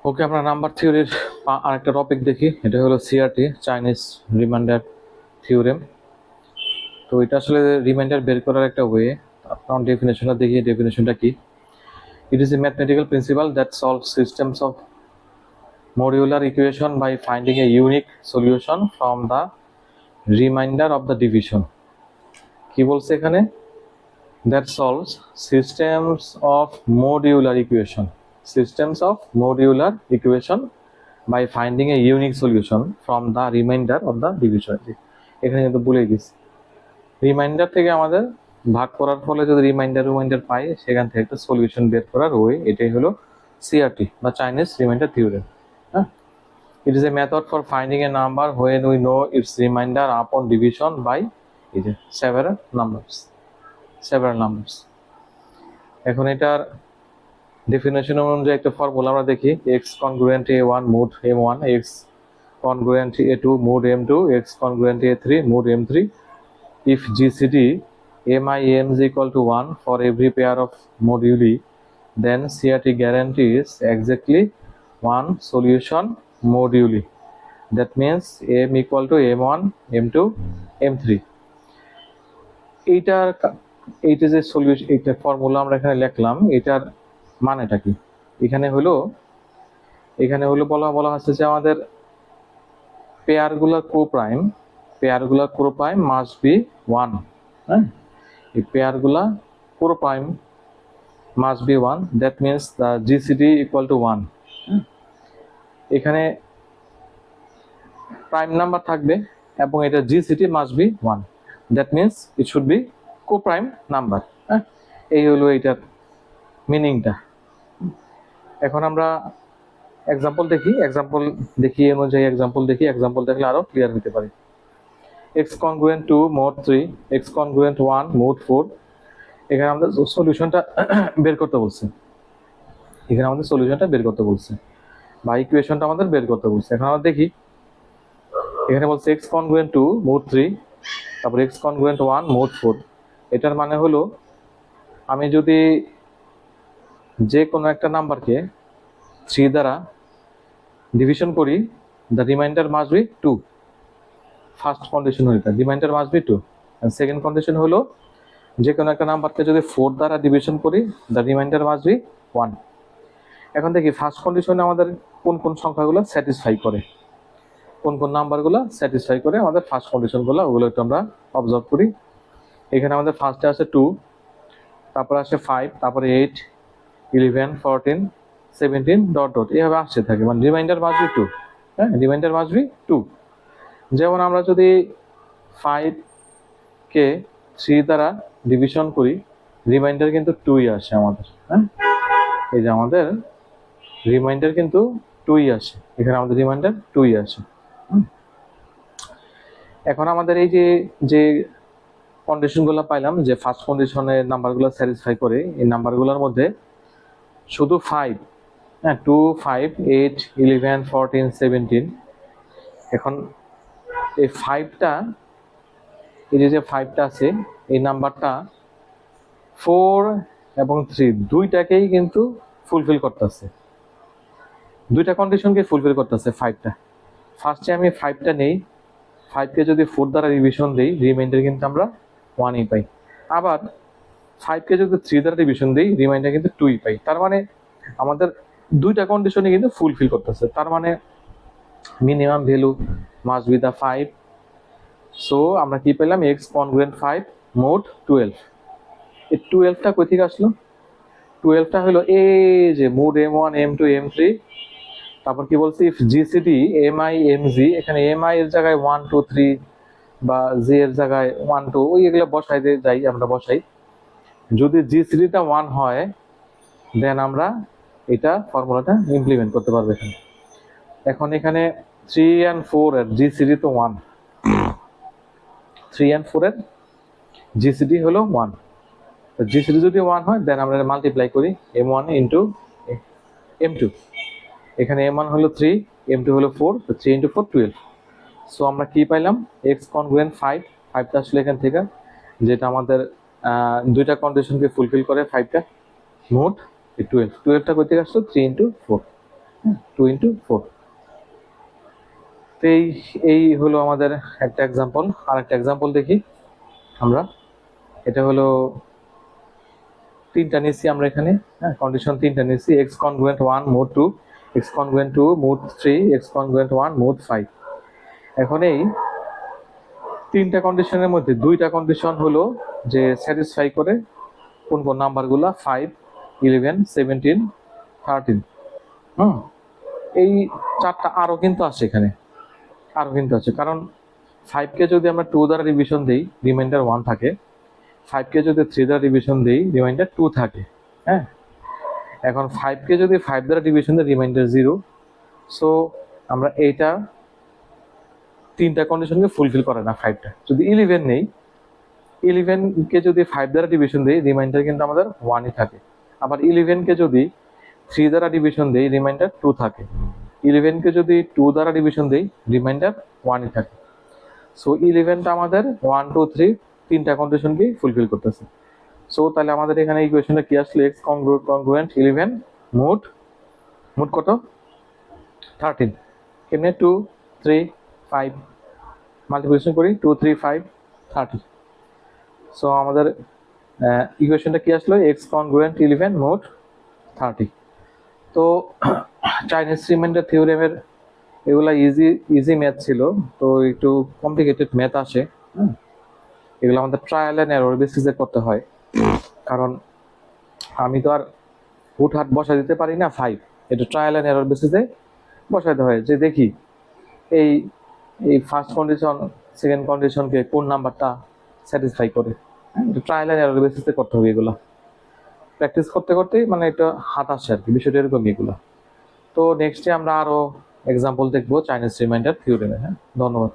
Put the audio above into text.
ওকে, আমরা নাম্বার থিওরির আরেকটা টপিক দেখি। এটা হলো সিআরটি, চাইনিজ রিমাইন্ডার থিওরেম। তো এটা আসলে রিমাইন্ডার বের করার একটা ওয়ে। আপনার ডেফিনেশনটা দেখি, ডেফিনেশনটা কি। It is a mathematical principle that solve systems of modular equation by finding a unique solution from the remainder of the division. কি বলছে এখানে? That solves systems of modular equation, systems of modular equation by finding a unique solution from the remainder of the division. এখানে কিন্তু বলেই দিচ্ছি, reminder থেকে আমাদের ভাগ করার ফলে যদি রিমাইন্ডার পাই, সেখান থেকে একটা সলিউশন বের করার ওয়ে, এটাই হলো সিআরটি বা চাইনিজ রিমাইন্ডার থিওরেম। হ্যাঁ, it is a method for finding a number when we know its remainder upon division by several numbers. এখন এটার ডেফিনেশন অনুযায়ী একটা ফর্মুলা আমরা দেখি। x congruent a1 mod m1, x congruent a2 mod m2, x congruent a3 mod m3. If GCD mi m is equal to 1 for every pair of moduli, then CRT guarantees exactly one solution moduli. That means m equal to m1, m2, m3. এইটা যে solution, এইটা formula আমরা এখানে লিখলাম, এটার মানেটা কি? এখানে হলো বলা হচ্ছে যে আমাদের পেয়ারগুলোর কোপ্রাইম মাস্ট বি 1। হ্যাঁ, এই পেয়ারগুলা coprime must be 1, that means the GCD equal to 1। এখানে প্রাইম নাম্বার থাকবে এবং এটা GCD must be 1, that means it should be coprime number. হ্যাঁ, এই হলো এইটার মিনিংটা। এখন আমরা এক্সাম্পল দেখি অনুযায়ী এক্সাম্পল দেখলে আরো ক্লিয়ার হতে পারে। x congruent 2 mod 3, x congruent 1 mod 4। এখানে আমাদের সলিউশনটা বের করতে বলছে, বা ইকুয়েশনটা আমাদের বের করতে বলছে। এখন আমরা দেখি, এখানে বলছে x congruent 2 mod 3, তারপর x congruent 1 mod 4। এটার মানে হলো আমি যদি যে কোনো একটা নাম্বারকে 3 দ্বারা ডিভিশন করি, the remainder must be 2। First condition হলো remainder must be 2। Second condition হলো যে কোনো একটা নাম্বারকে যদি 4 দ্বারা ডিভিশন করি, দ্য রিমাইন্ডার মাস্ট বি 1। এখন দেখি ফার্স্ট কন্ডিশনে আমাদের কোন কোন সংখ্যাগুলো স্যাটিসফাই করে, কোন কোন নাম্বারগুলো স্যাটিসফাই করে আমাদের ফার্স্ট কন্ডিশনগুলো, ওগুলো একটু আমরা অবজার্ভ করি। এখানে আমাদের ফার্স্টে আছে 2, তারপর আসে 5, তারপরে 8, 11, 14, 17 ডট ডট এভাবে আসতে থাকে, মানে রিমাইন্ডার মাস্ট বি 2। হ্যাঁ, রিমাইন্ডার মাস্ট বি 2। যেমন আমরা যদি 5কে 3 দ্বারা ডিভিশন করি, রিমাইন্ডার কিন্তু 2ই আসে আমাদের। হ্যাঁ, এই যে আমাদের রিমাইন্ডার কিন্তু 2ই আসে, এখানে আমাদের রিমাইন্ডার 2ই আসে। এখন আমাদের এই যে কন্ডিশনগুলো পাইলাম, যে ফার্স্ট কন্ডিশনের নাম্বারগুলো স্যাটিসফাই করে, এই নাম্বারগুলোর মধ্যে শুধু 5, হ্যাঁ 2, 5, 8, 11, 14, 17। এখন এই 5টা, এই যে 5টা আছে, এই নাম্বারটা 4 এবং 3 দুইটাকেই কিন্তু ফুলফিল করতেছে, দুইটা কন্ডিশনকে ফুলফিল করতেছে 5টা। ফার্স্টে আমি 5টা নেই, 5কে যদি 4 দ্বারা ডিভিশন দিই, রিমাইন্ডার কিন্তু আমরা 1ই পাই। আবার 5কে যদি 3 দ্বারা ডিভিশন দিই, রিমাইন্ডার কিন্তু 2ই পাই। তার মানে আমাদের দুইটা কন্ডিশনে কিন্তু ফুলফিল করতেছে, তার মানে minimum value must be the 5। So আমরা কি পেলাম? x congruent 5 mod 12। এই 12টা কই থেকে আসলো? 12টা হলো এই যে mod m1, m2, m3। তারপর কি বলছি? ইফ জিসিডি mi mg, এখানে mi এর জায়গায় 1 2 3 বা j এর জায়গায় 1 2, ওই এগুলো আমরা বসাই। যদি জিসিডিটা 1 হয়, দেন আমরা এটা ফর্মুলাটা ইমপ্লিমেন্ট করতে পারবো এখানে। এখন এখানে 3 and 4 এর জিসিডি তো 1, 3 and 4 এর জিসিডি হলো 1। তো জিসিডি যদি 1 হয়, দেন আমরা মাল্টিপ্লাই করি m1 ইন্টু m2। এখানে m1 হলো 3, m2 হলো 4, তো 3 ইন্টু 4 12। সো আমরা কি পাইলাম? x congruent 5, 5টা আসলে এখান থেকে, যেটা আমাদের দুইটা কন্ডিশনকে ফুলফিল করে 5টা, মোট 12। 12টা কই থেকে আসলো? 3 ইন্টু 4। 2 ইন্টু 4। তো এই হলো আমাদের একটা এক্সাম্পল। আর একটা এক্সাম্পল দেখি আমরা। এটা হলো তিনটা নিচ্ছি আমরা এখানে, হ্যাঁ, কন্ডিশন তিনটা নিচ্ছি, x congruent 1 mode 2, x congruent 2 mode 3, x congruent 1 mode 5। এখন এই তিনটা কন্ডিশনের মধ্যে দুইটা কন্ডিশন হলো যে স্যাটিসফাই করে কোন কোন নাম্বারগুলো 5, 11, 17, 13। এই চারটা আরো কিন্তু আছে এখানে, আরো কিন্তু আছে, কারণ 5কে যদি আমরা 2 দ্বারা ডিভিশন দিই রিমাইন্ডার 1 থাকে, 5কে যদি 3 দ্বারা ডিভিশন দিই রিমাইন্ডার 2 থাকে। হ্যাঁ, এখন 5কে যদি 5 দ্বারা ডিভিশন দিই রিমাইন্ডার 0। সো আমরা এইটা তিনটা কন্ডিশনকে ফুলফিল করে না 5টা। যদি 11 নেই, 11কে যদি 5 দ্বারা ডিভিশন দিই রিমাইন্ডার কিন্তু আমাদের 1ই থাকে। আবার 11কে যদি 3 দ্বারা ডিভিশন দিই রিমাইন্ডার 2 থাকে। 11কে যদি 2 দ্বারা ডিভিশন দিই রিমাইন্ডার 1ই থাকে। সো 11টা আমাদের 1, 2, 3 তিনটা কন্ডিশনকে ফুলফিল করতেছে। সো তাহলে আমাদের এখানে ইকুয়েশনটা কি আসলে, এক্স কনগ্রুয়েন্ট 11 মোড কত 13। কেমনে 2, 3, 5 মাল্টিপ্লিকেশন করি, 2, 3, 5, 30। সো আমাদের ইকুয়েশনটা কি আসলো, এক্স কনগ্রুয়েন্ট 11 মোড 30। তো চাইনিজ রিমাইন্ডার থিওরেমের এগুলা ইজি ম্যাথ ছিল, তো একটু কমপ্লিকেটেড ম্যাথ আসে। এগুলো আমাদের ট্রায়াল অ্যান্ড এরর বেসিসে করতে হয়, কারণ আমি তো আর হুটহাট বসা দিতে পারি না 5, এটা ট্রায়াল অ্যান্ড এরর বেসিসে বসাইতে হয়, যে দেখি এই ফার্স্ট কন্ডিশন সেকেন্ড কন্ডিশনকে কোন নাম্বারটা স্যাটিসফাই করে। ট্রায়াল অ্যান্ড এরর বেসিসে করতে হবে এগুলো, প্র্যাকটিস করতে করতেই মানে এটা হাত আসছে আর কি, বিষয়টা এরকম এগুলো। তো নেক্সটে আমরা আরো এক্সাম্পল দেখবো চাইনিজ রিমাইন্ডার থিওরেমে। হ্যাঁ, ধন্যবাদ।